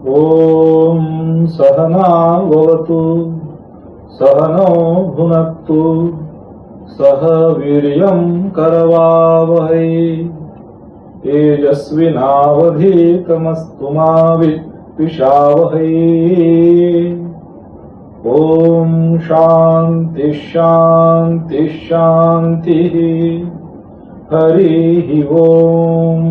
ॐ सहना भवतु सहनौ भुनक्तु सह वीर्यं करवावहै तेजस्विनावधीतमस्तु मा विद्विषावहै। ॐ शान्ति शान्ति शान्तिः। हरिः ॐ।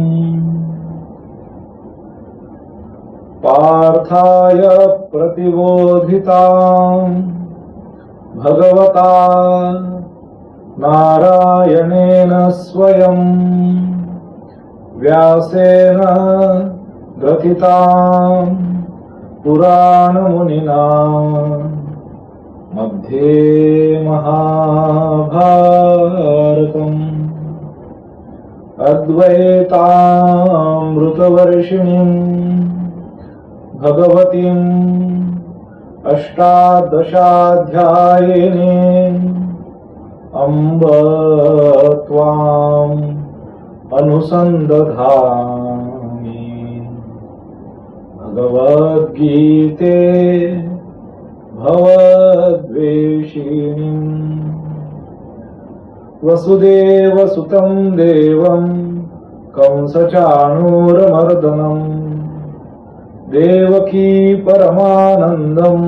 पार्थाय प्रतिबोधितां भगवता नारायणेन स्वयं व्यासेन ग्रथितां पुराणमुनिना मध्ये महाभारतम् अद्वैतामृतवर्षिणीं भगवतीम् अष्टादशाध्यायिनीम् अम्ब त्वाम् अनुसन्दधामि। भगवद्गीते भवद्वेषिणीम् वसुदेवसुतं देवं कंसचाणूरमर्दनम् देवकी परमानन्दं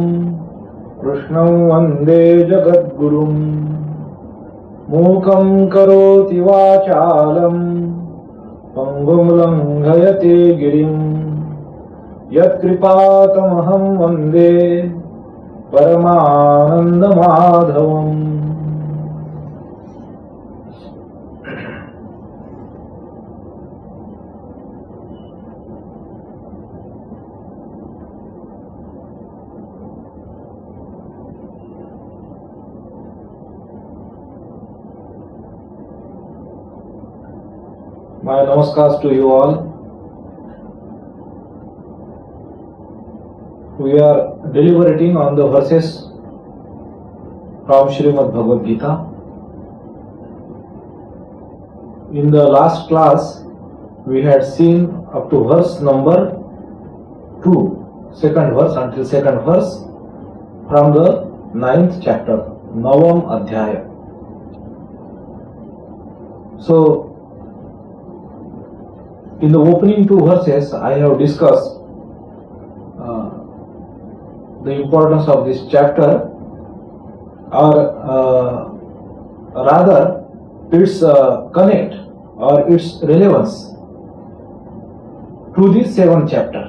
कृष्णं वन्दे जगद्गुरुम्। मूकं करोति वाचालं पङ्गुं लङ्घयते गिरिं यत्कृपातमहं वन्दे परमानन्दमाधवम्। My namaskars to you all. We are deliberating on the verses from Srimad Bhagavad Gita. In the last class, we had seen up to verse number 2, second verse until second verse from the 9th chapter, Navam Adhyaya. So, in the opening two verses, I have discussed the importance of this chapter, or rather its connect or its relevance to the 7th chapter.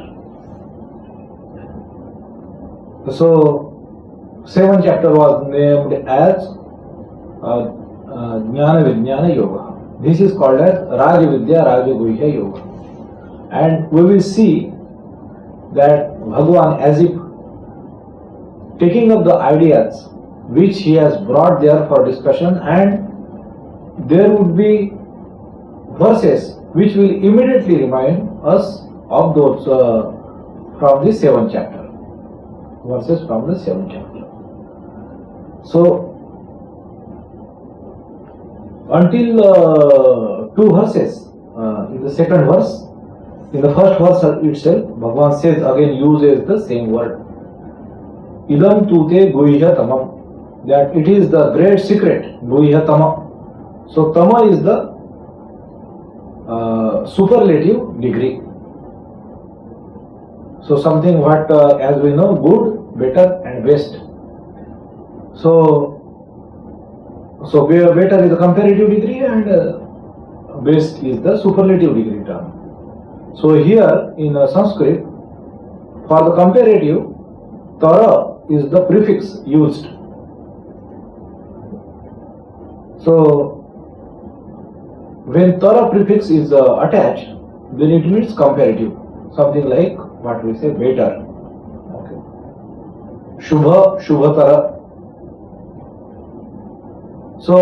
So, 7th chapter was named as Jnana Vijnana Yoga. This is called as Raja Vidya Raja Guhya Yoga. And we will see that Bhagavan, as if taking up the ideas which he has brought there for discussion, and there would be verses which will immediately remind us of those from the 7th chapter. Verses from the 7th chapter. So, until two verses, in the second verse, in the first verse itself, Bhagavan says, again uses the same word, idam tute guhya tamam, that it is the great secret, guhya tama. So tama is the superlative degree. So something what, as we know, good, better and best. So better is the comparative degree and best is the superlative degree term. So here in Sanskrit, for the comparative, tara is the prefix used. So when tara prefix is attached, then it means comparative. Something like what we say, better. Okay. Shubha, shubhatara. So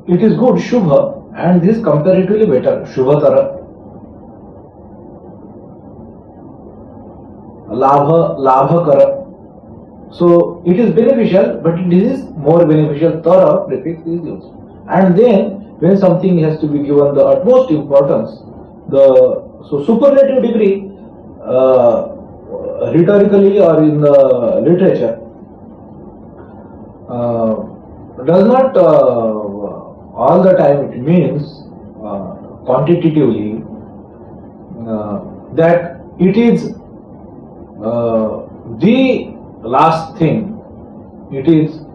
it is good, shubha, and this comparatively better, shubhatara. Labha, labhakara. So it is beneficial, but it is more beneficial, tara prefix is used. And then when something has to be given the utmost importance, so superlative degree rhetorically or in the literature, does not all the time it means quantitatively that it is the last thing, it is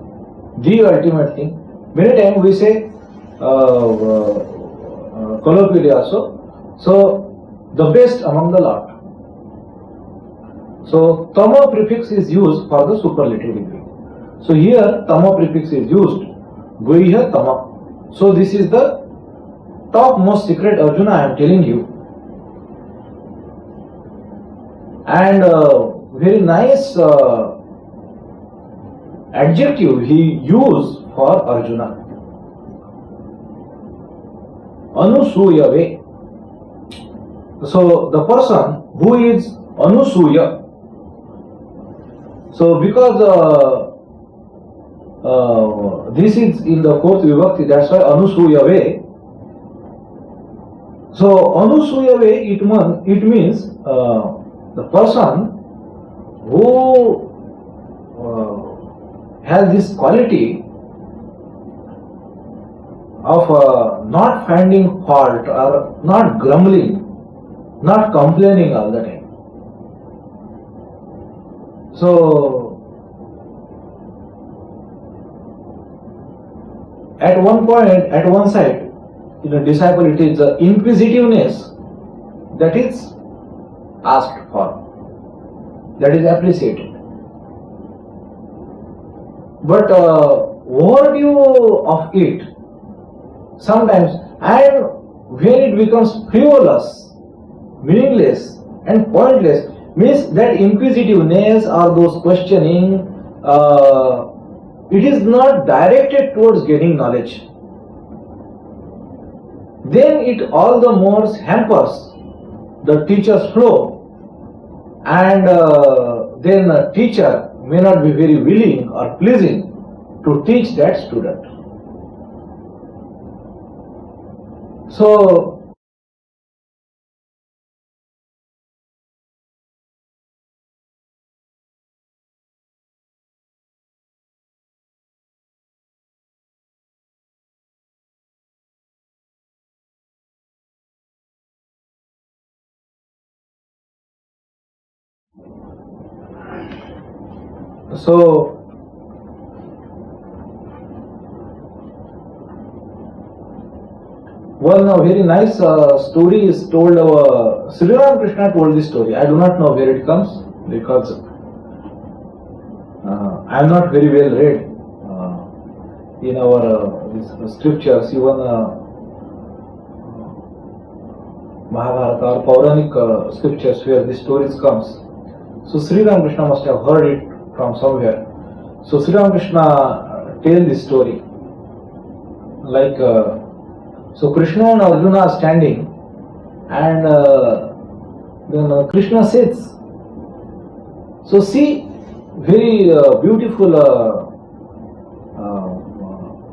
the ultimate thing. Many times we say colloquially also, so the best among the lot. So tama prefix is used for the superlative degree. So here tama prefix is used, guhya tama. So this is the topmost secret, Arjuna, I am telling you. And very nice adjective he used for Arjuna. Anusuyave. So the person who is Anusuya. So because this is in the fourth vibhakti, that's why Anusuyave. So Anusuyave, it means the person who has this quality of not finding fault or not grumbling, not complaining all the time. So at one point, at one side, in a disciple, it is the inquisitiveness that is asked for, that is appreciated. But overview of it sometimes, and when it becomes frivolous, meaningless and pointless, means that inquisitiveness or those questioning, it is not directed towards gaining knowledge. Then it all the more hampers the teacher's flow, and then the teacher may not be very willing or pleasing to teach that student. So one very nice story is told. Sri Ramakrishna told this story. I do not know where it comes because I am not very well read in our scriptures, even Mahabharata or Pauranic scriptures where the stories comes. So Sri Ramakrishna must have heard it from somewhere. So Sri Ramakrishna tell this story like. So Krishna and Arjuna are standing, and then Krishna sits. So see, very beautiful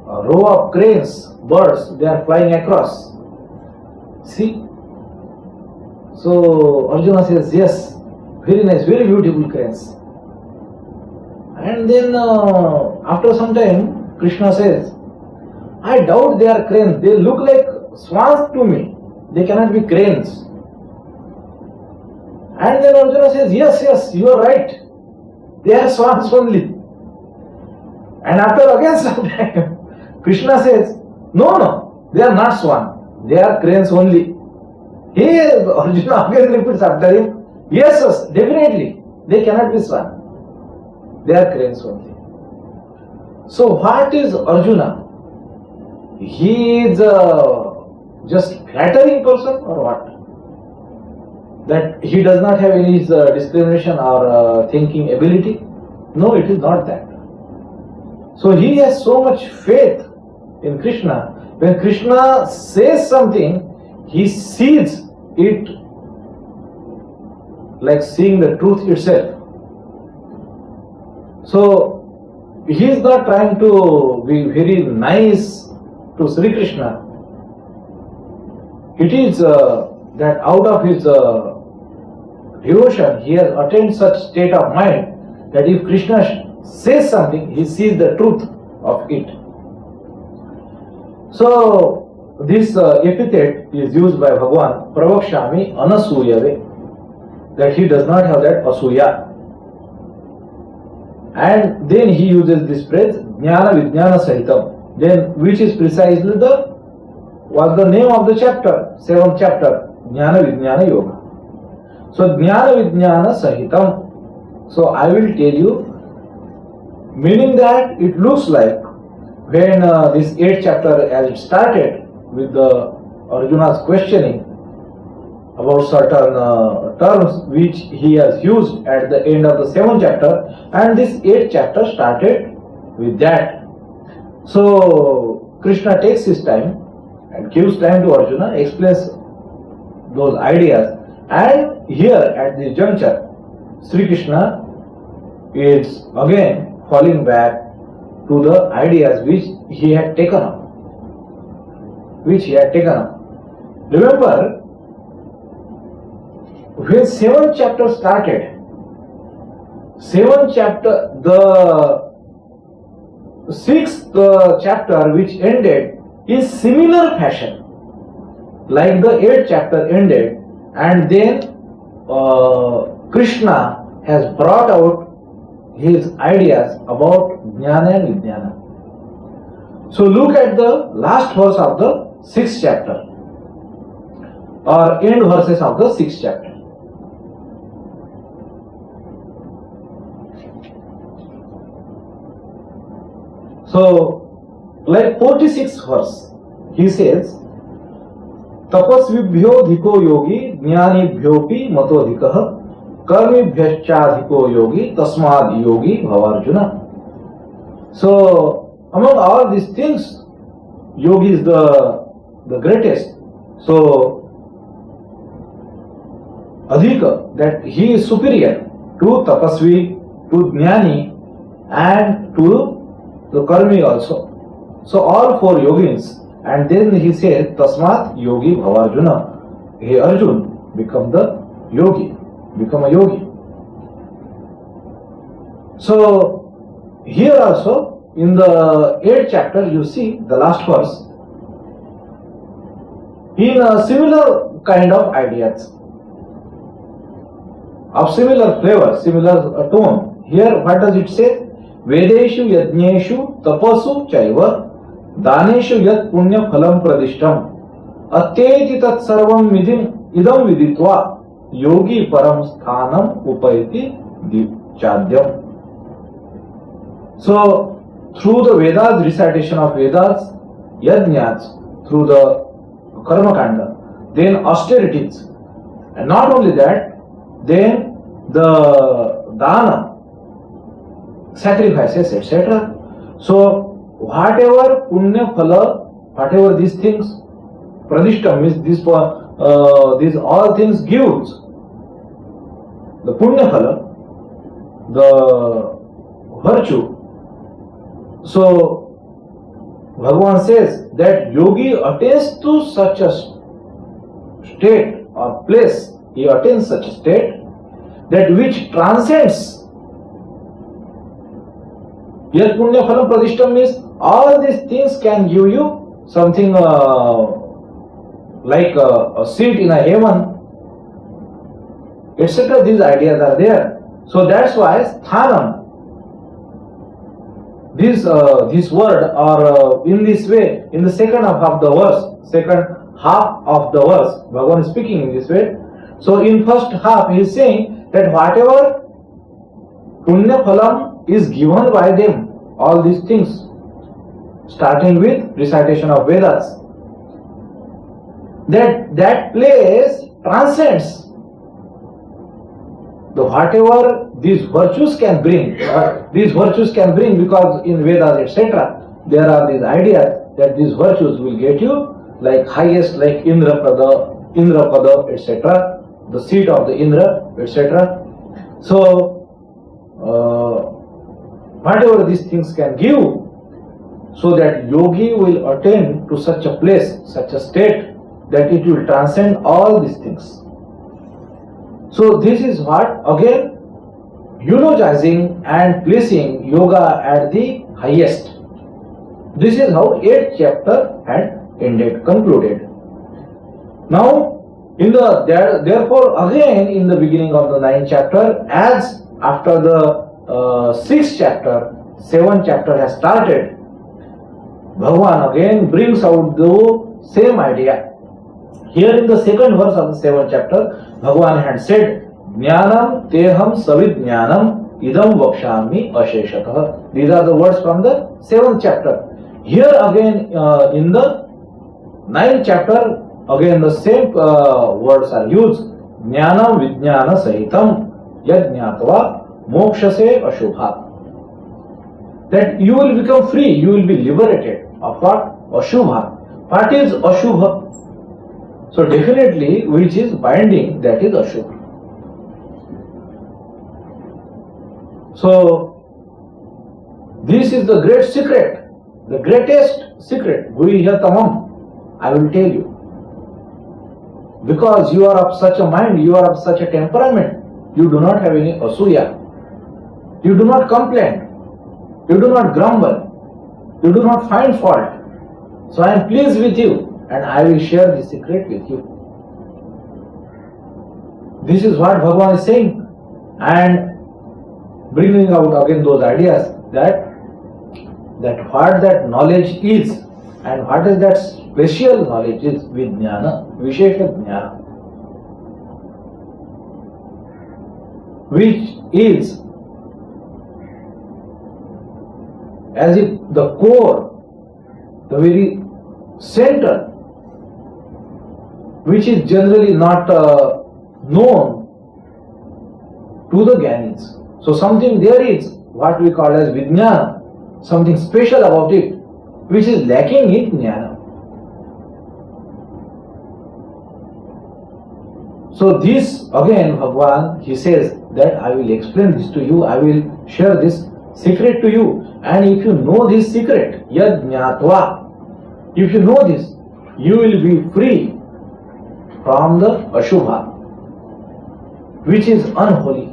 row of cranes, birds, they are flying across. See? So Arjuna says, yes, very nice, very beautiful cranes. And then after some time, Krishna says, I doubt they are cranes. They look like swans to me. They cannot be cranes. And then Arjuna says, yes, you are right. They are swans only. And after again some time, Krishna says, no, they are not swans. They are cranes only. Arjuna again repeats after him, yes, definitely. They cannot be swans. They are cranes only. So what is Arjuna? He is just flattering person or what? That he does not have any discrimination or thinking ability? No, it is not that. So he has so much faith in Krishna. When Krishna says something, he sees it like seeing the truth itself. So he is not trying to be very nice to Sri Krishna. It is that out of his devotion, he has attained such state of mind that if Krishna says something, he sees the truth of it. So this epithet is used by Bhagavan, Pravakshami Anasuyave, that he does not have that asuya. And then he uses this phrase, Jnana Vijnana Sahitam, then which is precisely was the name of the chapter, 7th chapter, Jnana Vijnana Yoga. So Jnana Vijnana Sahitam. So I will tell you, meaning that it looks like when this 8th chapter as it started with the Arjuna's questioning about certain terms which he has used at the end of the 7th chapter, and this 8th chapter started with that. So Krishna takes his time and gives time to Arjuna, explains those ideas, and here at this juncture Sri Krishna is again falling back to the ideas which he had taken up. Remember, when 7th chapter started, 7th chapter, the 6th chapter which ended is similar fashion, like the 8th chapter ended, and then Krishna has brought out his ideas about Jnana and Vijnana. So look at the last verse of the 6th chapter, or end verses of the 6th chapter. So, like 46th verse, he says, Tapasvibhyo dhiko yogi, jnanibhyopi matodhikah, karmibhyachadhiko yogi, tasmad yogi bhavarjuna. So, among all these things, yogi is the greatest. So, adhika, that he is superior to tapasvi, to jnani, and to the karmi also. So all 4 yogins, and then he says, Tasmat yogi bhavarjuna. Hey Arjun, become a yogi. So here also, in the 8th chapter, you see the last verse, in a similar kind of ideas, of similar flavor, similar tone. Here, what does it say? Vedeshu yajneshu tapasu chaiva daneshu yat punya phalam pradishtam atyeti tat sarvam idam viditva yogi param sthanam upayati chadyam. So, through the Vedas, recitation of Vedas, yajnas, through the karma kanda, then austerities, and not only that, then the dana, sacrifices, etc. So, whatever punya phala, whatever these things, pradishtam means these all things gives, the punya phala, the virtue. So, Bhagavan says that yogi attains to such a state or place, he attains such a state that which transcends. Yat punya phalam pradishtam means all these things can give you something like a seat in a heaven, etc. These ideas are there. So that's why sthanam, this word, or in this way, in the second half of the verse, Bhagavan is speaking in this way. So in first half he is saying that whatever punya phalam is given by them, all these things, starting with recitation of Vedas, that place transcends the whatever these virtues can bring, because in Vedas, etc., there are these ideas that these virtues will get you like highest, like Indra Pada, etc., the seat of the Indra, etc. So, whatever these things can give, so that yogi will attain to such a place, such a state, that it will transcend all these things. So this is what again eulogizing and placing yoga at the highest. This is how 8th chapter had ended, concluded. Now, therefore again in the beginning of the 9th chapter, as after the 6th chapter, 7th chapter has started, Bhagavan again brings out the same idea. Here in the second verse of the 7th chapter, Bhagavan had said, Jnanam teham savidjnanam idam vakshami asheshatah. These are the words from the 7th chapter. Here again in the 9th chapter, again the same words are used. Jnanam vijnana sahitam yajñatva mokshase ashubha. That you will become free, you will be liberated of what? Ashubha. What is ashubha? So definitely which is binding, that is ashubha. So this is the great secret, the greatest secret. Guhyatamam, I will tell you. Because you are of such a mind, you are of such a temperament, you do not have any asuya. You do not complain. You do not grumble. You do not find fault. So I am pleased with you and I will share the secret with you. This is what Bhagavan is saying, and bringing out again those ideas that what that knowledge is and what is that special knowledge is vijnana, vishesha jnana, which is as if the core, the very center, which is generally not known to the Gyanis. So something there is what we call as vijnana, something special about it, which is lacking in jnana. So this again Bhagavan, he says that I will explain this to you, I will share this secret to you, and if you know this secret, yad jnatva, if you know this, you will be free from the ashubha, which is unholy.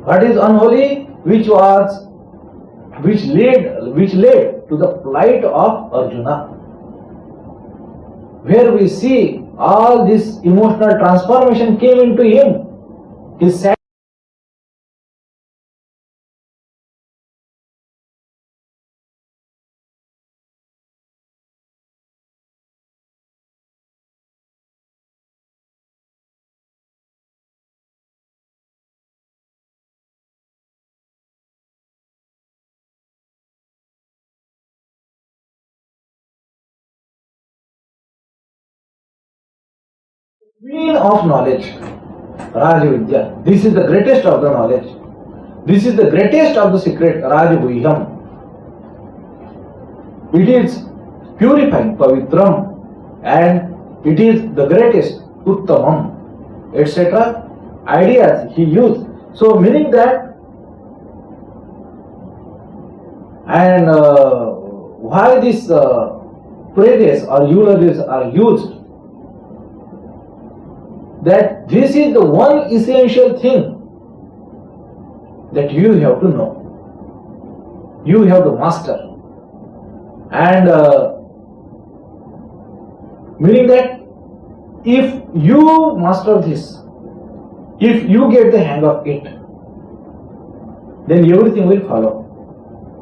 What is unholy? Which led to the plight of Arjuna, where we see all this emotional transformation came into him. His sad queen of knowledge, Rajavidya. This is the greatest of the knowledge. This is the greatest of the secret, Rajaguhyam. It is purifying, Pavitram, and it is the greatest, Uttamam, etc. ideas he used. So meaning that, and why these praises or eulogies are used, that this is the one essential thing that you have to know, you have to master, and meaning that if you master this, if you get the hang of it, then everything will follow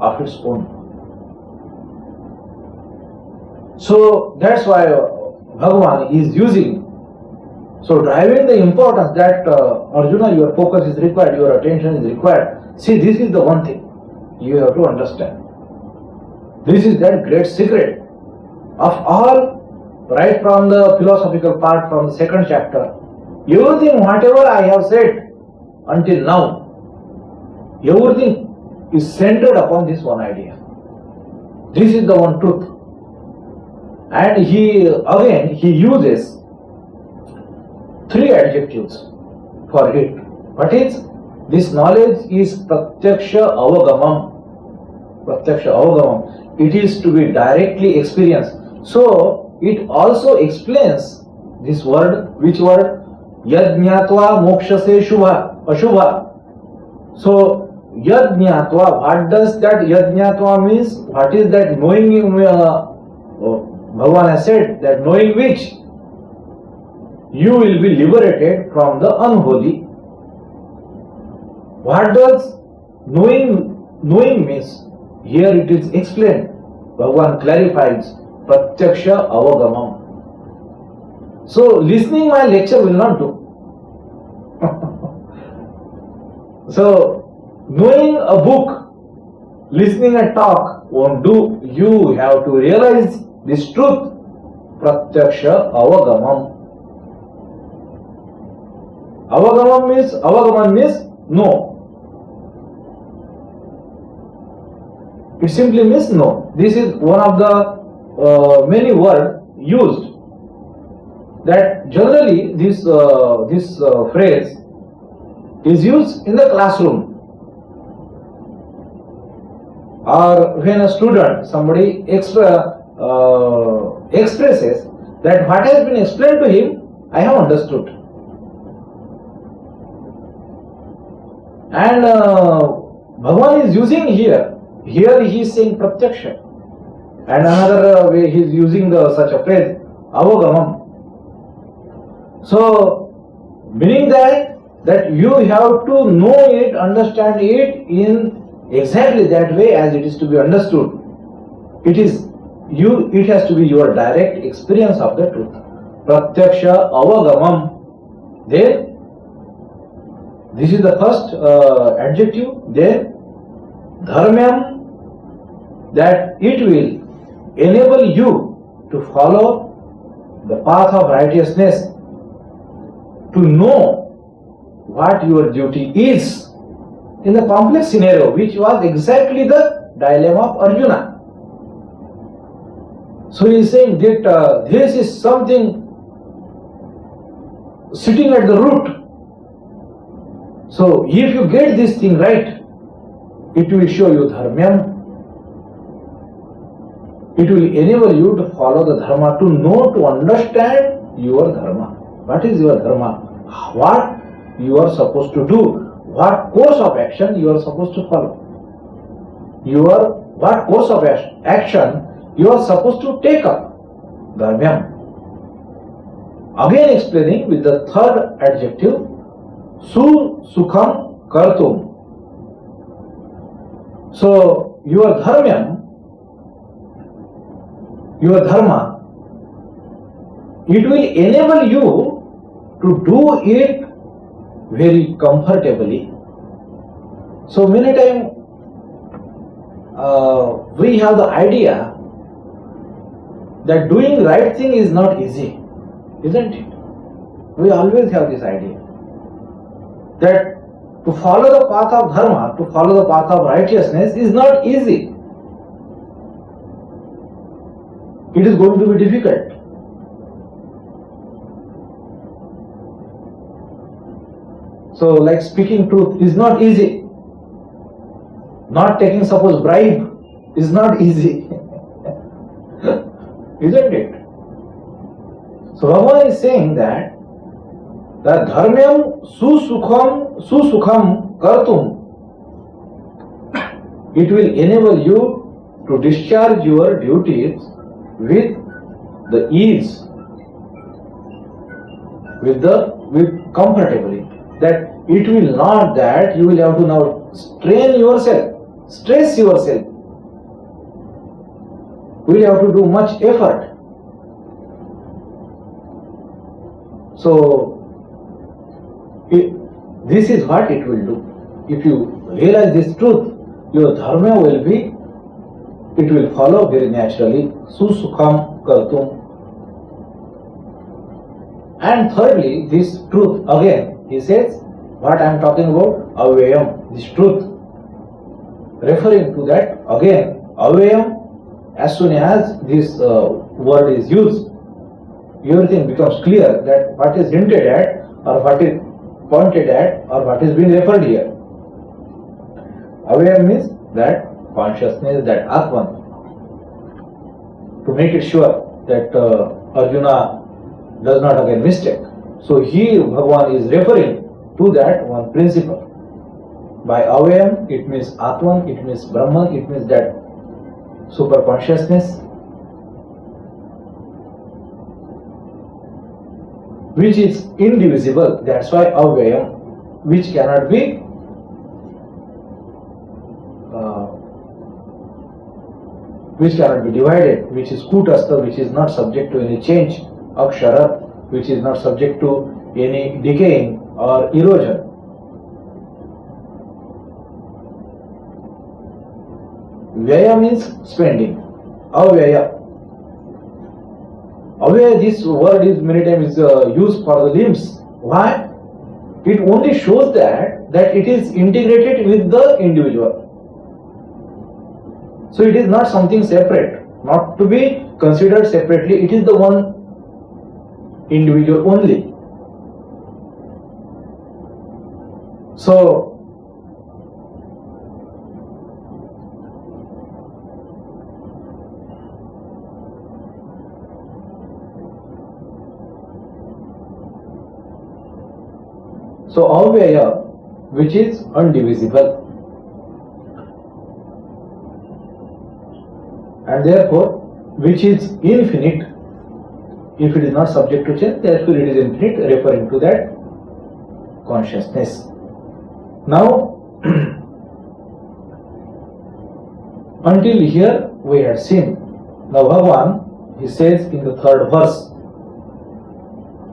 of its own. So that's why Bhagavan is using, so driving the importance that Arjuna, your focus is required, your attention is required. See, this is the one thing you have to understand. This is that great secret of all, right from the philosophical part, from the second chapter. Everything, whatever I have said until now, everything is centered upon this one idea. This is the one truth. And he uses three adjectives for it. What is? This knowledge is pratyaksha avagamam. Pratyaksha avagamam. It is to be directly experienced. So it also explains this word. Which word? Yajñatva mokshase shubha, ashubha. So, yajñatva, what does that yajñatva means? What is that knowing? Bhagavan has said that knowing which you will be liberated from the unholy. What does knowing means? Here it is explained. Bhagavan clarifies pratyaksha avagamam. So listening my lecture will not do. So knowing a book, listening a talk won't do. You have to realize this truth. Pratyaksha avagamam. Avagaman means no. It simply means no. This is one of the many words used. That generally this phrase is used in the classroom, or when a student, somebody expresses that what has been explained to him, I have understood. And Bhagavan is using here he is saying pratyaksha, and another way he is using such a phrase, avagamam. So, meaning that you have to know it, understand it in exactly that way as it is to be understood. It has to be your direct experience of the truth. Pratyaksha avagamam. Then, this is the first adjective. Then, dharmyam, that it will enable you to follow the path of righteousness, to know what your duty is in the complex scenario, which was exactly the dilemma of Arjuna. So he is saying that this is something sitting at the root. So if you get this thing right, it will show you dharmyam. It will enable you to follow the dharma, to know, to understand your dharma. What is your dharma? What you are supposed to do? What course of action you are supposed to follow? What course of action you are supposed to take up? Dharmyam. Again explaining with the third adjective, sukham kartum. So your dharmyam, your dharma, it will enable you to do it very comfortably. So many times we have the idea that doing right thing is not easy, isn't it? We always have this idea that to follow the path of dharma, to follow the path of righteousness is not easy. It is going to be difficult. So, like speaking truth is not easy. Not taking, suppose, bribe is not easy. Isn't it? So, Bhagavan is saying that dharmyam susukham kartum, it will enable you to discharge your duties with the ease, with comfortably. That it will not that you will have to now strain yourself, stress yourself. You will have to do much effort. So, this is what it will do. If you realize this truth, your dharma will be, it will follow very naturally. Susukham kartum. And thirdly, this truth again, he says, what I am talking about, avayam, this truth. Referring to that, again, avayam, as soon as this word is used, everything becomes clear that what is hinted at, or what is pointed at, or what is being referred here. Avayam means that consciousness, that Atman. To make it sure that Arjuna does not again mistake. So here Bhagavan is referring to that one principle. By Avyayam, it means Atman, it means Brahman, it means that super consciousness, which is indivisible. That's why Avyayam, which cannot be divided, which is Kutastha, which is not subject to any change, Akshara, which is not subject to any decaying or erosion. Vyaya means spending. Avyaya. Avyaya, this word is many times used for the limbs. Why? It only shows that it is integrated with the individual. So it is not something separate, not to be considered separately. It is the one individual only. So Avyaya, which is undivisible, and therefore which is infinite. If it is not subject to change, therefore it is infinite, referring to that consciousness. Now, until here we had seen. Now Bhagavan, he says in the third verse,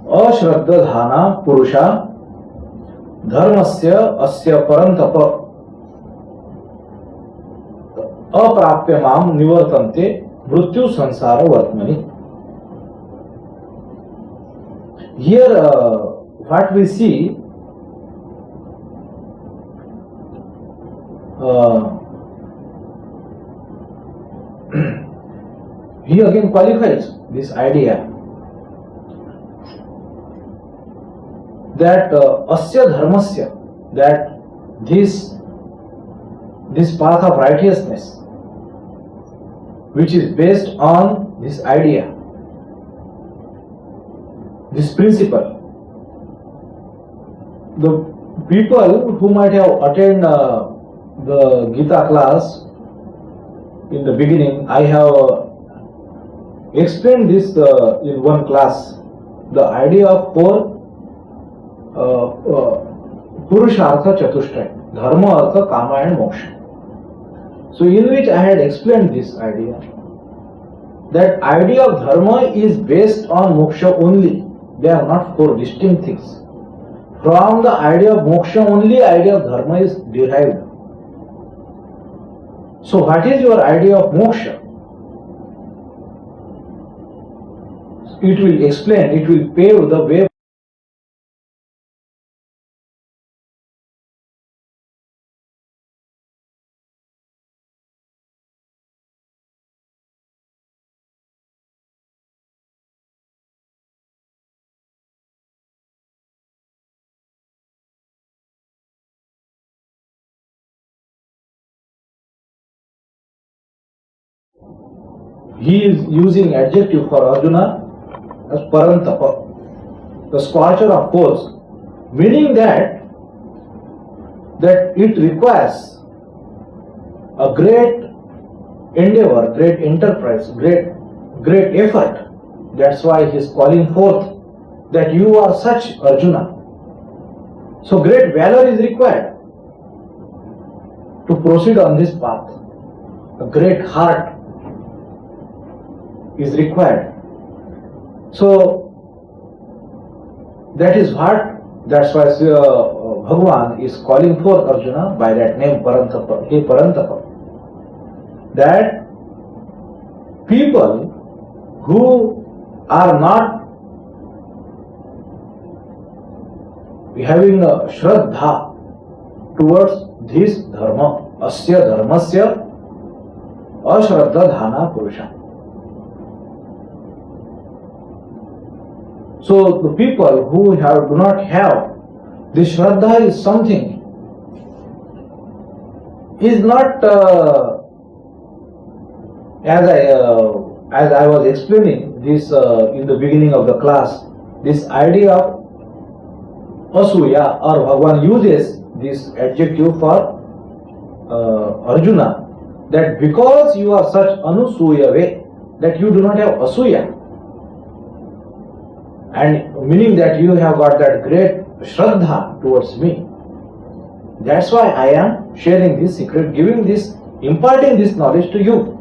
Ashraddha dhana purusha dharmasya asya parantapa अप्राप्य माम निवर्तन्ते मृत्यु संसार वर्तमनि. Here what we see, he again qualifies this idea that asya dharmasya, that this path of righteousness, which is based on this idea, this principle. The people who might have attended the Gita class in the beginning, I have explained this in one class, the idea of four Purushartha Chatushtaya, Dharma, Artha, Kama and Moksha. So in which I had explained this idea, that idea of dharma is based on moksha only. They are not four distinct things. From the idea of moksha only, idea of dharma is derived. So what is your idea of moksha? It will explain, it will pave the way. He is using adjective for Arjuna as Parantapa, the scorcher of coals, meaning that it requires a great endeavor, great enterprise, great effort. That's why he is calling forth that you are such Arjuna. So great valor is required to proceed on this path. A great heart is required. So that's why Bhagavan is calling for Arjuna by that name Parantapa. He Parantapa. That people who are not having a Shraddha towards this dharma, asya dharmasya ashraddha dhana purusha. So the people who do not have this Shraddha is something, is not as I was explaining this in the beginning of the class, this idea of asuya, or Bhagavan uses this adjective for Arjuna, that because you are such anusuya way, that you do not have asuya, and meaning that you have got that great shraddha towards me. That's why I am sharing this secret, imparting this knowledge to you.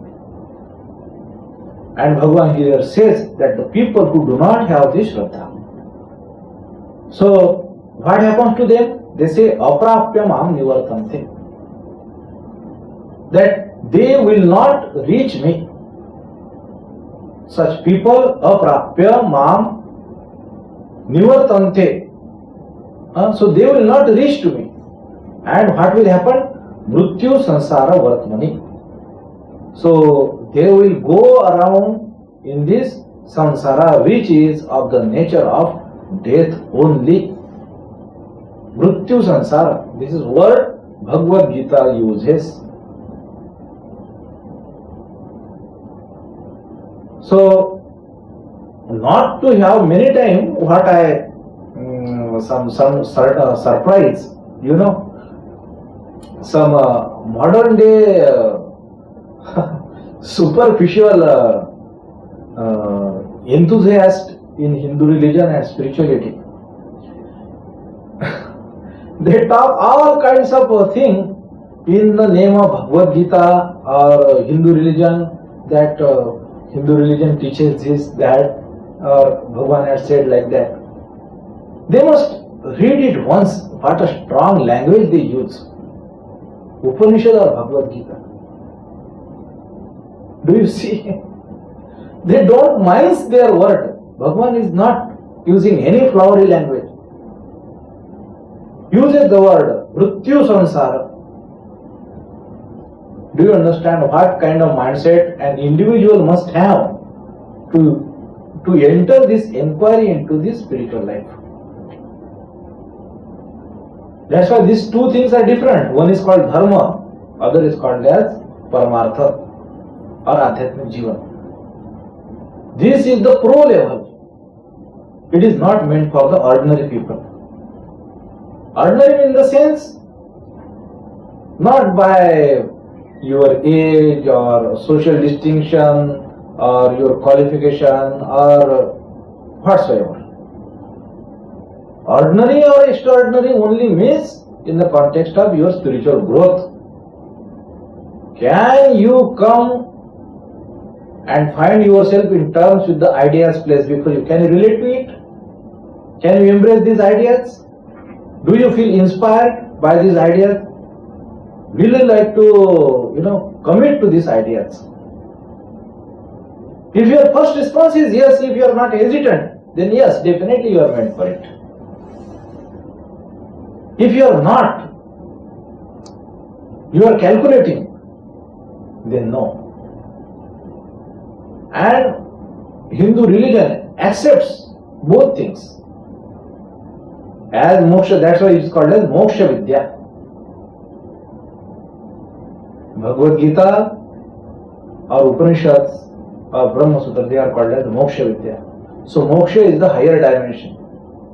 And Bhagavan here says that the people who do not have this shraddha, so what happens to them? They say aprapya mam nivartante, that they will not reach me. Such people, aprapya mam nivartante, so they will not reach to me. And what will happen? Mrityu sansara vartmani. So they will go around in this samsara, which is of the nature of death only. Mrityu sansara. This is word Bhagavad Gita uses. So, not to have many times what I some surprise, some modern day superficial enthusiast in Hindu religion and spirituality. They talk all kinds of things in the name of Bhagavad Gita or Hindu religion, that Hindu religion teaches this, that, or Bhagavan has said like that. They must read it once. What a strong language they use. Upanishad or Bhagavad Gita. Do you see? They don't mince their word. Bhagavan is not using any flowery language. Uses the word Mrityu Sansara. Do you understand what kind of mindset an individual must have to enter this inquiry into this spiritual life? That's why these two things are different. One is called dharma, other is called as paramartha or adhyatmic jivan. This is the pro level. It is not meant for the ordinary people. Ordinary in the sense, not by your age or social distinction or your qualification or whatsoever. Ordinary or extraordinary only means in the context of your spiritual growth. Can you come and find yourself in terms with the ideas placed before you? Can you relate to it? Can you embrace these ideas? Do you feel inspired by these ideas? Will you like to, commit to these ideas? If your first response is yes, if you are not hesitant, then yes, definitely you are meant for it. If you are not, you are calculating, then no. And Hindu religion accepts both things as moksha. That's why it is called as moksha vidya. Bhagavad Gita or Upanishads or Brahma Sutra, they are called as moksha vidya. So moksha is the higher dimension.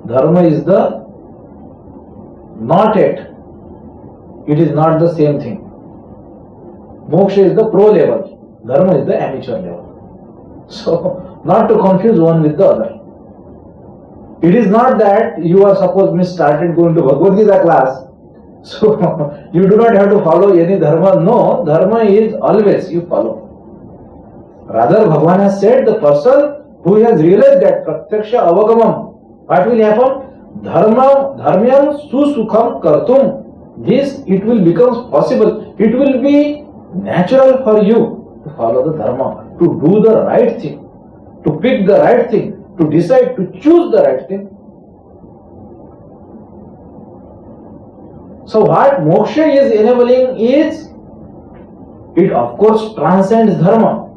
Dharma is the not yet. It is not the same thing. Moksha is the pro level. Dharma is the amateur level. So, not to confuse one with the other. It is not that you are started going to Bhagavad Gita class, so you do not have to follow any dharma. No, dharma is always you follow. Rather, Bhagavan has said the person who has realized that pratyaksha avagamam, what will happen? Dharmyam susukham kartum. This, it will become possible. It will be natural for you to follow the dharma, to do the right thing, to pick the right thing, to decide to choose the right thing. So what moksha is enabling is, it of course transcends dharma.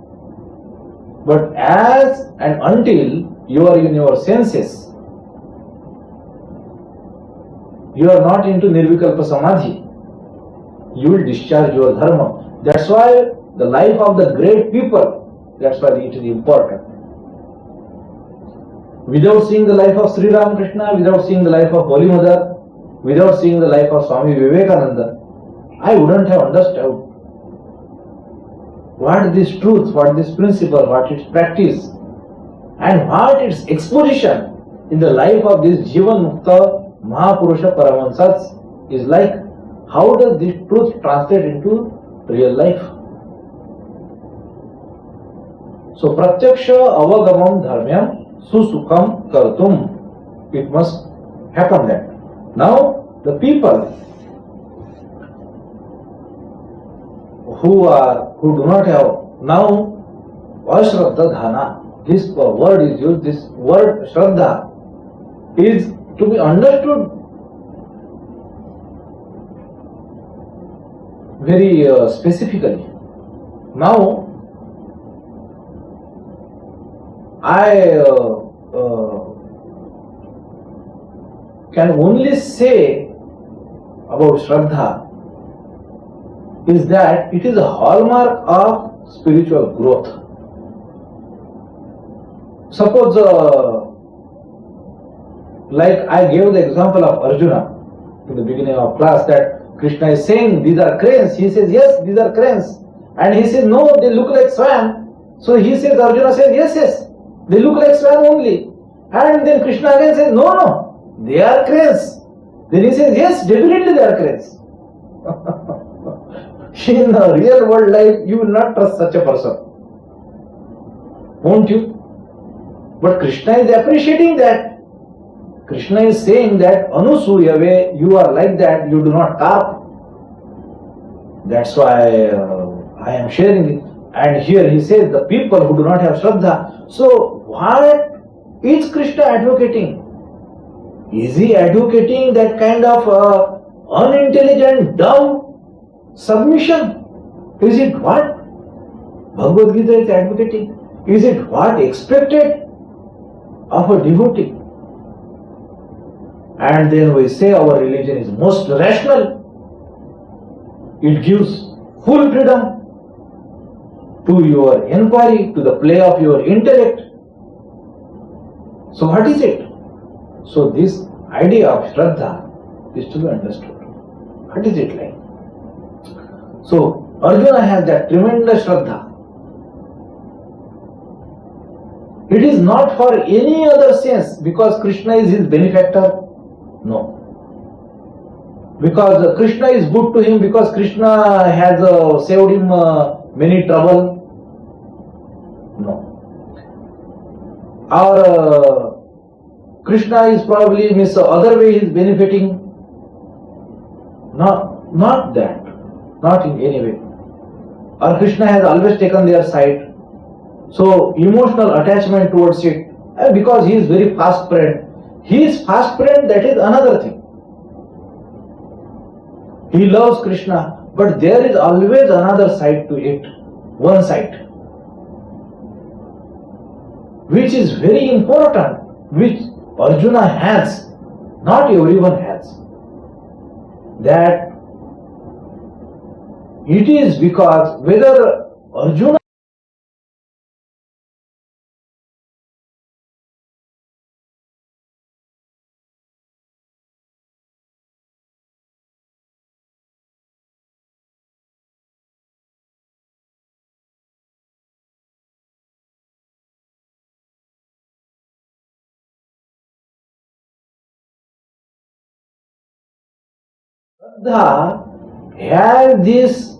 But as and until you are in your senses, you are not into nirvikalpa samadhi, you will discharge your dharma. That's why the life of the great people, that's why it is important. Without seeing the life of Sri Ramakrishna, without seeing the life of Holy Mother, without seeing the life of Swami Vivekananda, I wouldn't have understood what this truth, what this principle, what its practice, and what its exposition in the life of this Jivan Mukta Mahapurusha Paramahansas is like. How does this truth translate into real life? So, Pratyaksha Avagamam Dharmyam Susukham Kartum. It must happen that. Now, the people who do not have now Ashraddha Dhana, this word is used, this word Shraddha is to be understood very specifically. Now, I can only say about Shraddha is that it is a hallmark of spiritual growth. Suppose, like I gave the example of Arjuna in the beginning of class, that Krishna is saying these are cranes. He says yes, these are cranes. And he says no, they look like swan. So he says, Arjuna says yes, yes, they look like swan only. And then Krishna again says no, they are cranes. Then he says yes, definitely they are cranes. In the real world life, you will not trust such a person. Won't you? But Krishna is appreciating that. Krishna is saying that Anusuyave, you are like that, you do not carp. That's why I am sharing it. And here he says the people who do not have Shraddha. So what is Krishna advocating? Is he advocating that kind of unintelligent, dumb submission? Is it what Bhagavad Gita is advocating? Is it what expected of a devotee? And then we say our religion is most rational. It gives full freedom to your inquiry, to the play of your intellect. So what is it? So this idea of Shraddha is to be understood. What is it like? So Arjuna has that tremendous Shraddha. It is not for any other sense because Krishna is his benefactor. No. Because Krishna is good to him, because Krishna has saved him many trouble. No. Or Krishna is probably other way he is benefiting. Not that. Not in any way. Or Krishna has always taken their side. So emotional attachment towards it, because he is very fast friend. He is fast friend, that is another thing. He loves Krishna, but there is always another side to it, one side, which is very important, which Arjuna has, not everyone has. That it is because whether Arjuna Shraddha has this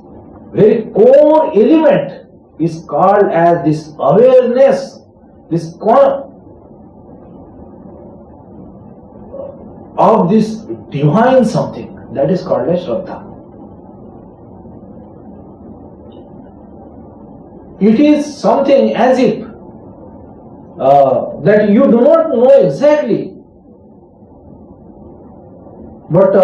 very core element is called as this awareness, this of this divine something, that is called as Shraddha. It is something as if that you do not know exactly. But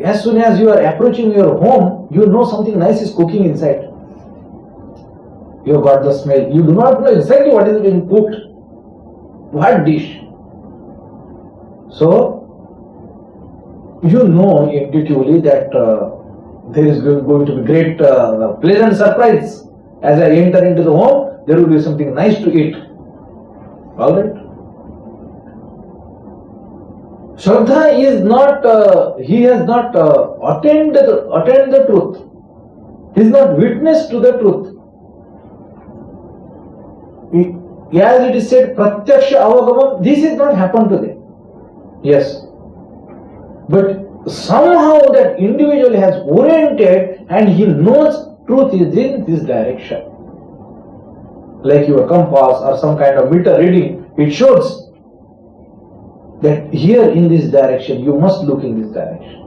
as soon as you are approaching your home, you know something nice is cooking inside. You have got the smell. You do not know exactly what is being cooked, what dish. So, you know intuitively that there is going to be great pleasant surprise. As I enter into the home, there will be something nice to eat. Alright? Shraddha is not, he has not attained the truth. He is not witness to the truth. As it is said, Pratyaksha Avagamam, this is not happened to them. Yes. But somehow that individual has oriented and he knows truth is in this direction. Like your compass or some kind of meter reading, it shows that here in this direction, you must look in this direction.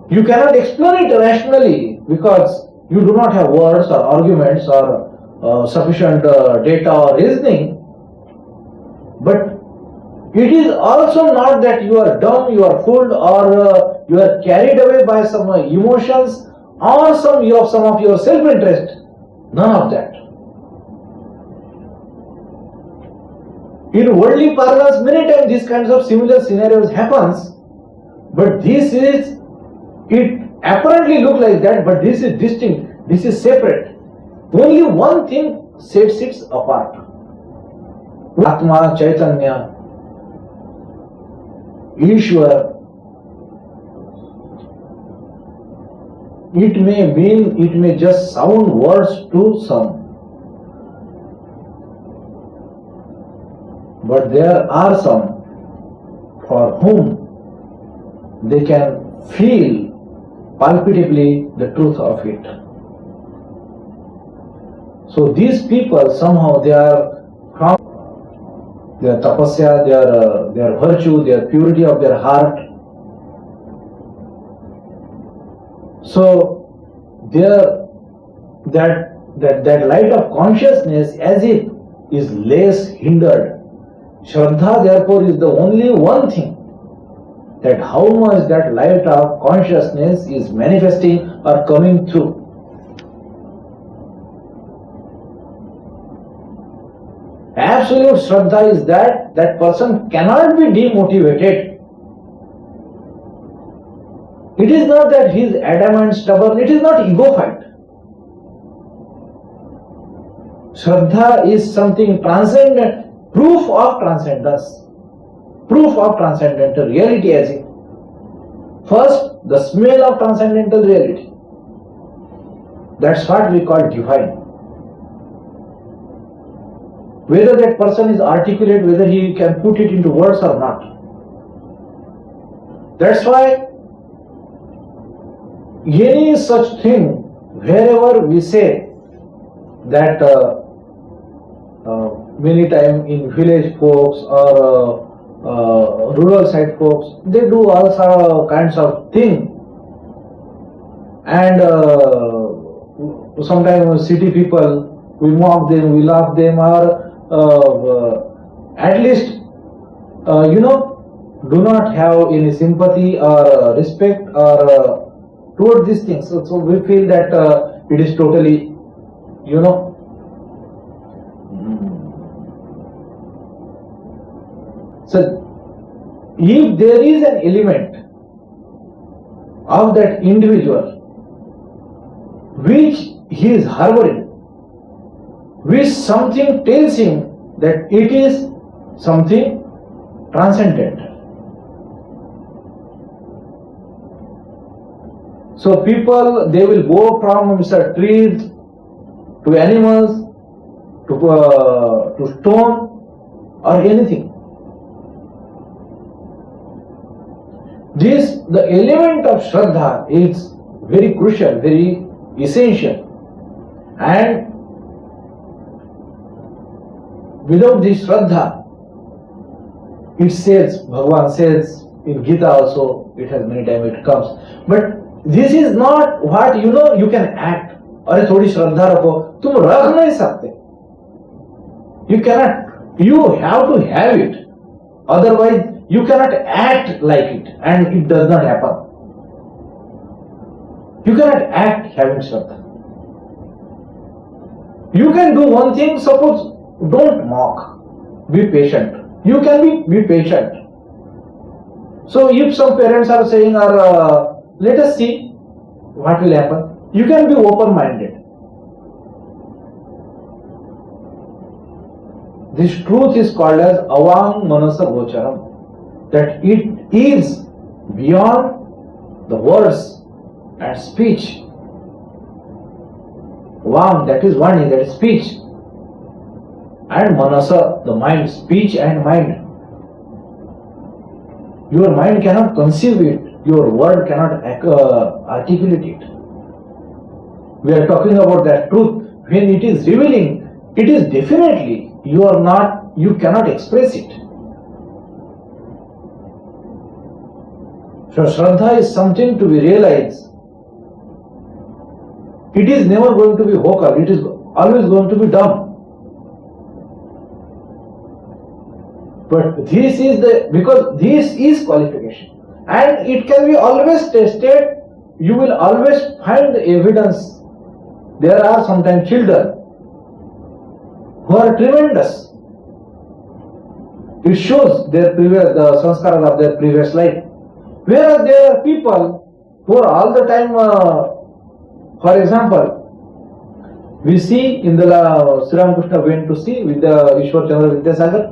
You cannot explain it rationally because you do not have words or arguments or sufficient data or reasoning. But it is also not that you are dumb, you are fooled, or you are carried away by some emotions or some of your self-interest. None of that. In worldly parlance, many times these kinds of similar scenarios happens, but this is, it apparently look like that, but this is distinct, this is separate. Only one thing sets it apart. Atma, Chaitanya, Ishwar. It may mean, it may just sound words to some. But there are some for whom they can feel palpatably the truth of it. So these people somehow they are from their tapasya, their virtue, their purity of their heart. So that light of consciousness as if is less hindered. Shraddha therefore is the only one thing that how much that light of consciousness is manifesting or coming through. Absolute Shraddha is that person cannot be demotivated. It is not that he is adamant, stubborn, it is not ego fight. Shraddha is something transcendent, proof of transcendence, proof of transcendental reality as if. First, the smell of transcendental reality. That's what we call divine. Whether that person is articulate, whether he can put it into words or not. That's why any such thing, wherever we say that many times in village folks or rural side folks, they do all kinds of things. And sometimes city people, we mock them, we laugh them, or at least, do not have any sympathy or respect or toward these things. So we feel that it is totally, So if there is an element of that individual which he is harboring, which something tells him that it is something transcendental. So people, they will go from trees to animals to stone or anything. The element of Shraddha is very crucial, very essential, and without this Shraddha, it says, Bhagavan says in Gita also, it has many times it comes, but this is not what you can act. अरे थोड़ी श्रद्धा रखो, तुम रख नहीं सकते. You cannot. You have to have it. Otherwise, you cannot act like it, and it does not happen. You cannot act having Shraddha. You can do one thing. Suppose, don't mock. Be patient. You can be patient. So, if some parents are saying, let us see what will happen. You can be open-minded. this truth is called as avang manasa gocharam, that it is beyond the words and speech. Vam, that is Vani, that is speech, and manasa, the mind, speech and mind. Your mind cannot conceive it, your word cannot articulate it. We are talking about that truth. When it is revealing, it is definitely, you cannot express it. So Shraddha is something to be realized. It is never going to be vocal, it is always going to be dumb. But because this is qualification, and it can be always tested, you will always find the evidence. There are sometimes children who are tremendous. It shows the sanskaras of their previous life. Whereas there are people who are all the time, for example, we see in the Sri Ramakrishna went to see with the Ishwar Chandra Vidyasagar,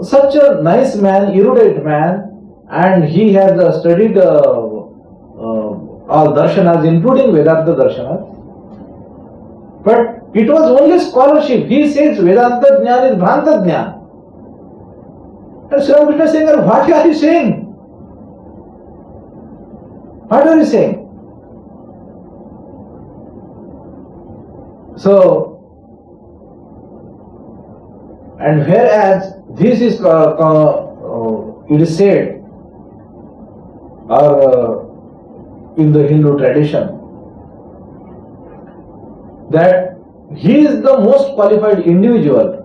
such a nice man, erudite man, and he has studied all darshanas, including Vedanta darshanas. But it was only scholarship. He says Vedanta Jnana is Bhranta Jnana. And Sri Ramakrishna is saying, what are you saying? What are you saying? So, and whereas this is, it is said, or in the Hindu tradition, that he is the most qualified individual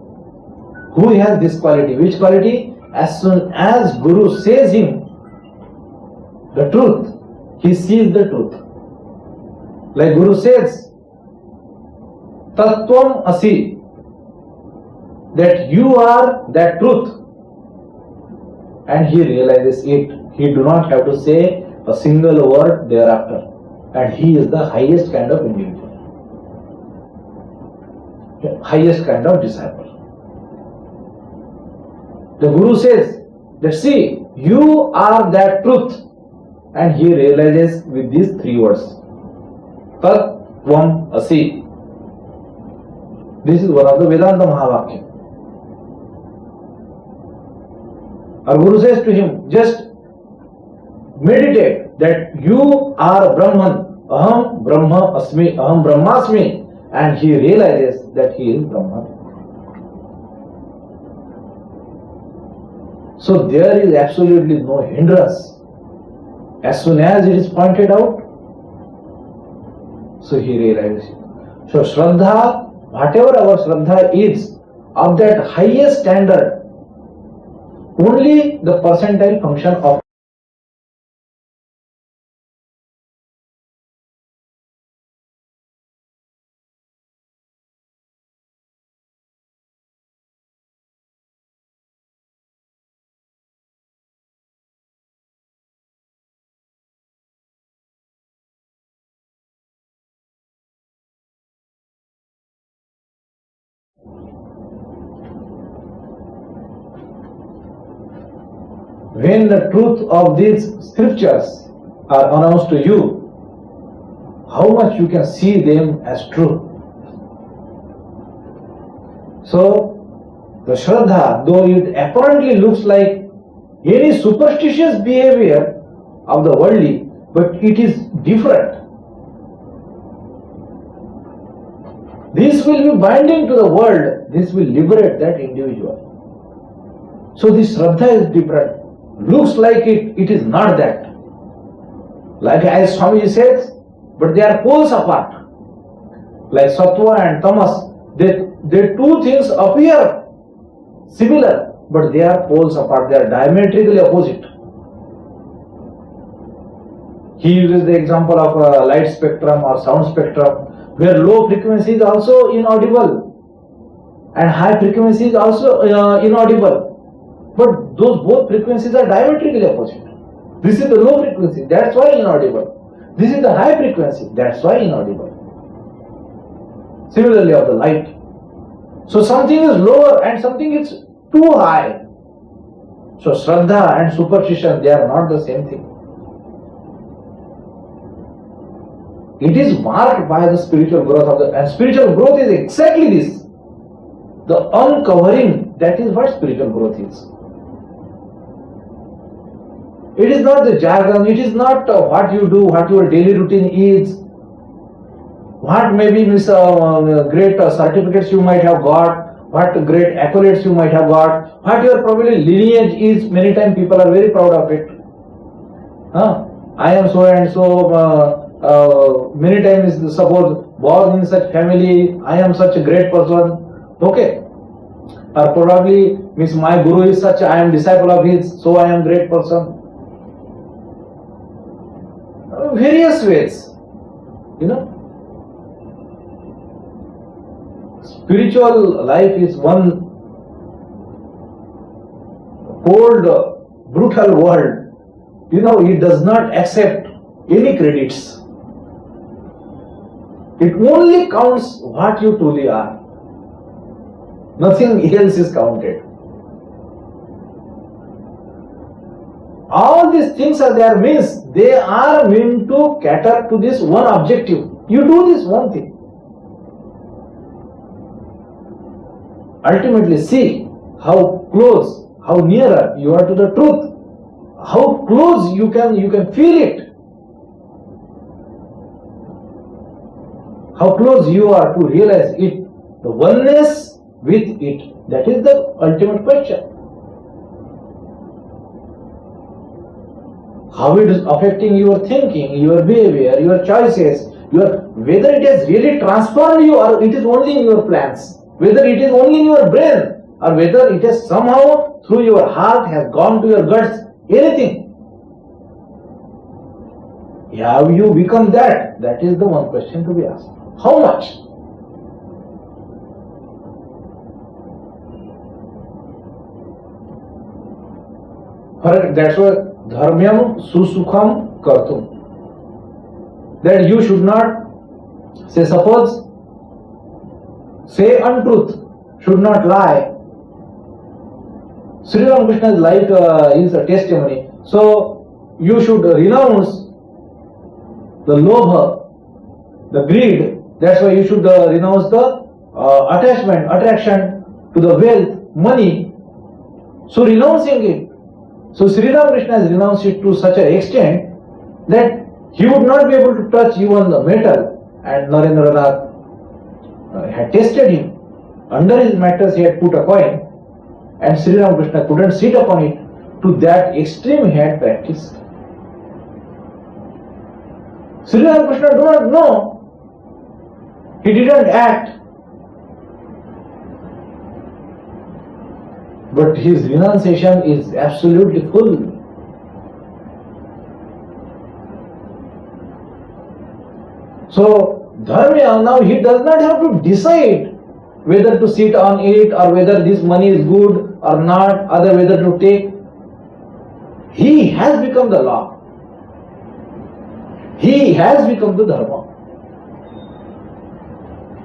who has this quality. Which quality? As soon as Guru says him the truth, he sees the truth. Like Guru says, Tattvam Asi, that you are that truth, and he realizes it. He do not have to say a single word thereafter, and he is the highest kind of individual, highest kind of disciple. The Guru says that see, you are that truth, and he realizes with these three words, Tat Tvam Asi. This is one of the Vedanta Mahavakya. Our Guru says to him, just meditate that you are Brahman, Aham Brahma Asmi, Aham Brahmasmi, and he realizes that he is Brahman. So there is absolutely no hindrance. As soon as it is pointed out, so he realizes it. So Shraddha, whatever our Shraddha is, of that highest standard, only the percentile function of when the truth of these scriptures are announced to you, how much you can see them as true. So, the Shraddha, though it apparently looks like any superstitious behavior of the worldly, but it is different. This will be binding to the world, this will liberate that individual. So this Shraddha is different. Looks like it is not that. Like as Swami says, but they are poles apart. Like Sattva and Tamas, they two things appear similar, but they are poles apart, they are diametrically opposite. He uses the example of a light spectrum or sound spectrum, where low frequency is also inaudible and high frequency is also inaudible. But those both frequencies are diametrically opposite. This is the low frequency, that's why inaudible. This is the high frequency, that's why inaudible. Similarly of the light. So something is lower and something is too high. So Shraddha and superstition, they are not the same thing. It is marked by the spiritual growth of and spiritual growth is exactly this. The uncovering, that is what spiritual growth is. It is not the jargon, it is not what you do, what your daily routine is, what maybe great certificates you might have got, what great accolades you might have got, what your probably lineage is. Many times people are very proud of it. I am so and so, many times suppose born in such family, I am such a great person. Okay. Or probably means my guru is such, I am disciple of his, so I am great person. Various ways, you know. Spiritual life is one cold, brutal world. You know, it does not accept any credits. It only counts what you truly are. Nothing else is counted. All these things are there means they are meant to cater to this one objective. You do this one thing. Ultimately see how close, how nearer you are to the truth. How close you can feel it. How close you are to realize it. The oneness with it. That is the ultimate question. How it is affecting your thinking, your behavior, your choices, whether it has really transformed you or it is only in your plans, whether it is only in your brain or whether it has somehow through your heart has gone to your guts, anything. Have you become that? That is the one question to be asked. How much? That's why dharmyam susukham kartum. That you should not say, suppose, say untruth, should not lie. Sri Ramakrishna's life is a testimony. So you should renounce the lobha, the greed. That's why you should renounce the attachment, attraction to the wealth, money. So renouncing it. So Sri Ramakrishna has renounced it to such an extent that he would not be able to touch even the metal, and Narendra Nath had tested him. Under his mattress he had put a coin and Sri Ramakrishna couldn't sit upon it. To that extreme he had practiced. Sri Ramakrishna do not know. He didn't act. But his renunciation is absolutely full. So, dharma, now he does not have to decide whether to sit on it or whether this money is good or not, or whether to take. He has become the law. He has become the dharma.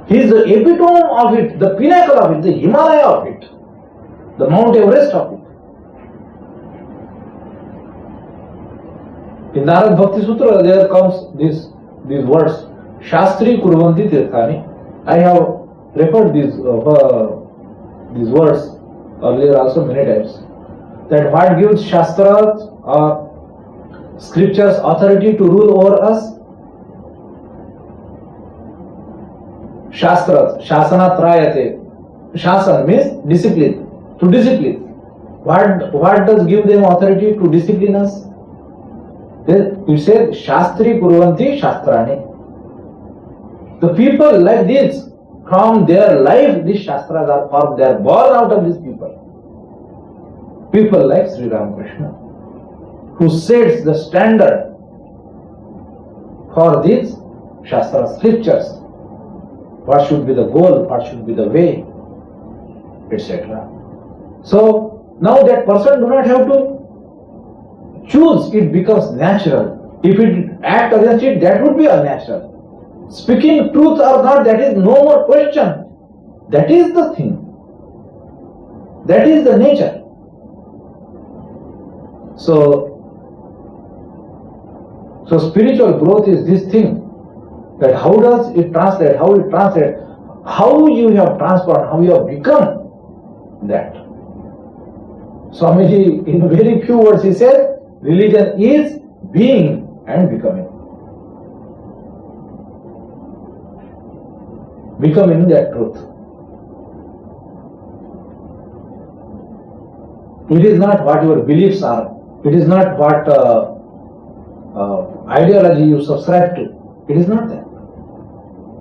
He is the epitome of it, the pinnacle of it, the Himalaya of it, the Mount Everest of it. In Narad Bhakti Sutra, there comes these words, Shastri Kurvanti Tirthani. I have referred these words earlier also many times. That what gives Shastras or scriptures authority to rule over us? Shastras, Shasana Trayate. Shasan means discipline. To discipline. What does give them authority to discipline us? You said Shastri Kurvanti Shastrani. The people like this, from their life, these Shastras are formed. They are born out of these people. People like Sri Ramakrishna, who sets the standard for these Shastra scriptures. What should be the goal, what should be the way, etc. So, now that person do not have to choose, it becomes natural. If it act against it, that would be unnatural. Speaking truth or not, that is no more question. That is the thing. That is the nature. So spiritual growth is this thing, that how does it translate, how you have transformed, how you have become that. Swamiji, in very few words, he said, religion is being and becoming. Becoming that truth. It is not what your beliefs are. It is not what ideology you subscribe to. It is not that.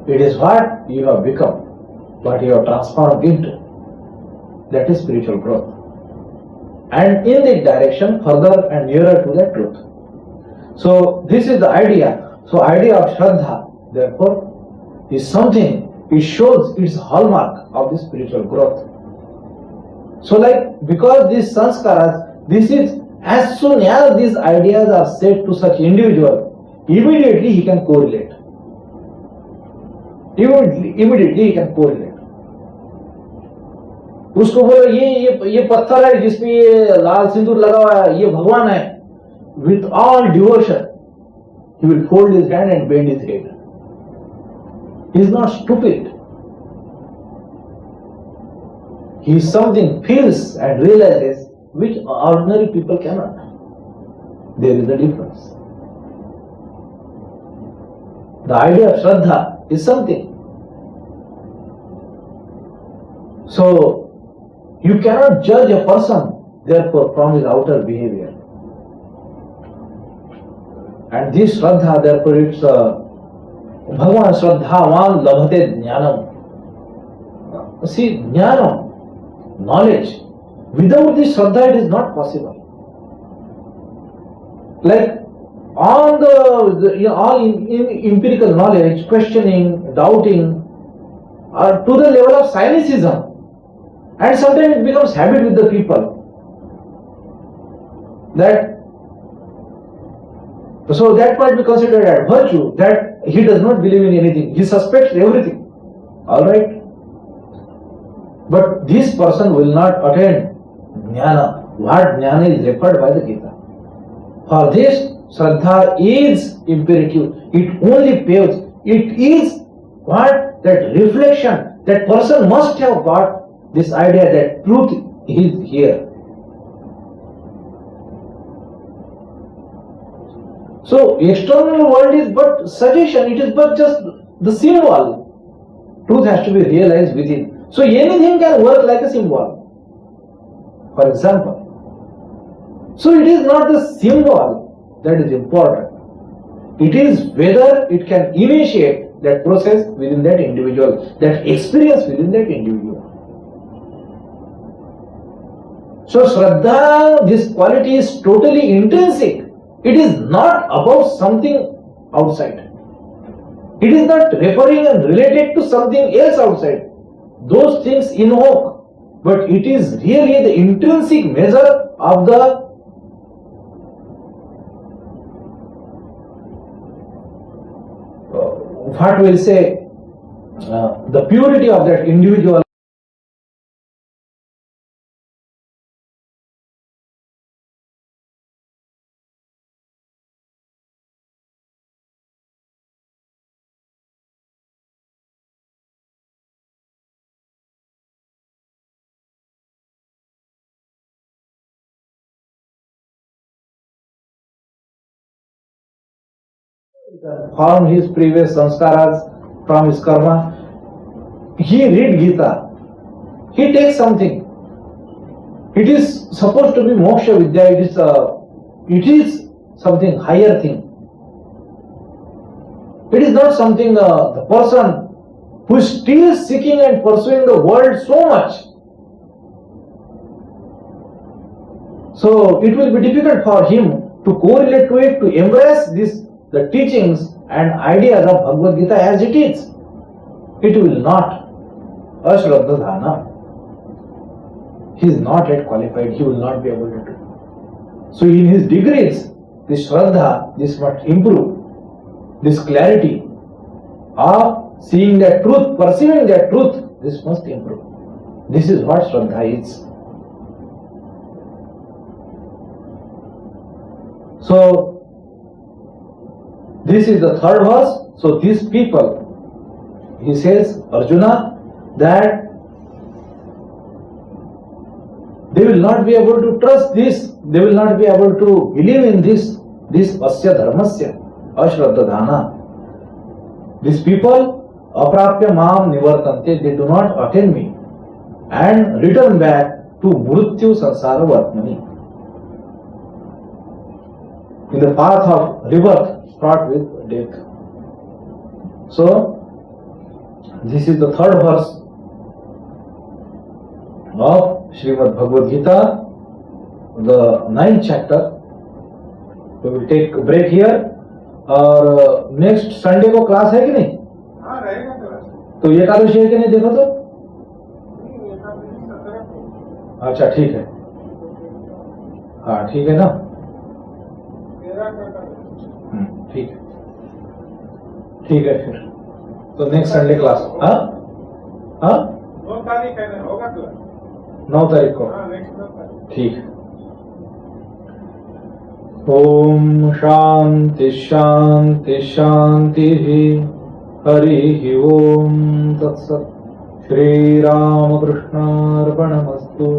It is what you have become, what you have transformed into. That is spiritual growth. And in that direction, further and nearer to that truth. So this is the idea. So idea of Shraddha, therefore, is something, it shows its hallmark of the spiritual growth. So because these sanskaras, this is, as soon as these ideas are said to such individual, immediately he can correlate. Immediately he can correlate. उसको बोलो ये पत्थर है जिसपे ये लाल सिंदूर लगा हुआ है, ये भगवान है. With all devotion, he will fold his hand and bend his head. He is not stupid. He is something, feels and realizes which ordinary people cannot. There is a difference. The idea of Shraddha is something. So, you cannot judge a person, therefore, from his outer behavior. And this Shraddha, therefore, it's Bhagavan Shraddhavan labhate jnanam. See, jnanam, knowledge. Without this Shraddha, it is not possible. Like, all empirical knowledge, questioning, doubting, are to the level of cynicism. And sometimes it becomes habit with the people. So that might be considered as virtue, that he does not believe in anything. He suspects everything. Alright? But this person will not attain jnana. What jnana is referred by the Gita. For this, Shraddha is imperative. It only paves. It is what? That reflection. That person must have got this idea that truth is here. So, external world is but suggestion, it is but just the symbol. Truth has to be realized within. So, anything can work like a symbol. For example. So, it is not the symbol that is important. It is whether it can initiate that process within that individual, that experience within that individual. So, Shraddha, this quality is totally intrinsic. It is not about something outside. It is not referring and related to something else outside. Those things invoke, but it is really the intrinsic measure of the what we'll say, the purity of that individual. From his previous sanskaras, from his karma, he read Gita, he takes something. It is supposed to be moksha vidya, it is something higher thing. It is not something the person who is still seeking and pursuing the world so much. So it will be difficult for him to correlate to it, to embrace the teachings and ideas of Bhagavad Gita as it is. It will not. Ashraddhadhana. He is not yet qualified, he will not be able to do. So in his degrees, this Shraddha, this must improve. This clarity of seeing that truth, perceiving that truth This must improve. This is what Shraddha is. So, this is the third verse. So, these people, he says, Arjuna, that they will not be able to trust this, they will not be able to believe in this asya dharmasya, ashraddhadhana. These people, aprapya mam nivartante, they do not attain me and return back to mrityu sansara vartmani. In the path of rebirth, fraught with death. So, this is the third verse of Srimad Bhagavad Gita, the 9th chapter. We will take a break here. और next Sunday को class है कि नहीं? हाँ, रहेगा class. तो ये एकादशी है कि नहीं, देखो तो। अच्छा, ठीक है। हाँ, ठीक है ना? ठीक है, ठीक है फिर। तो नेक्स्ट संडे क्लास। हाँ हाँ, 9 तारीख है ना, होगा क्लास? 9 तारीख को। हाँ, नेक्स्ट 9 तारीख। ठीक है। ओम शांति शांति शांति। हरि ओम तत्सत्। श्री रामकृष्णार्पणमस्तु।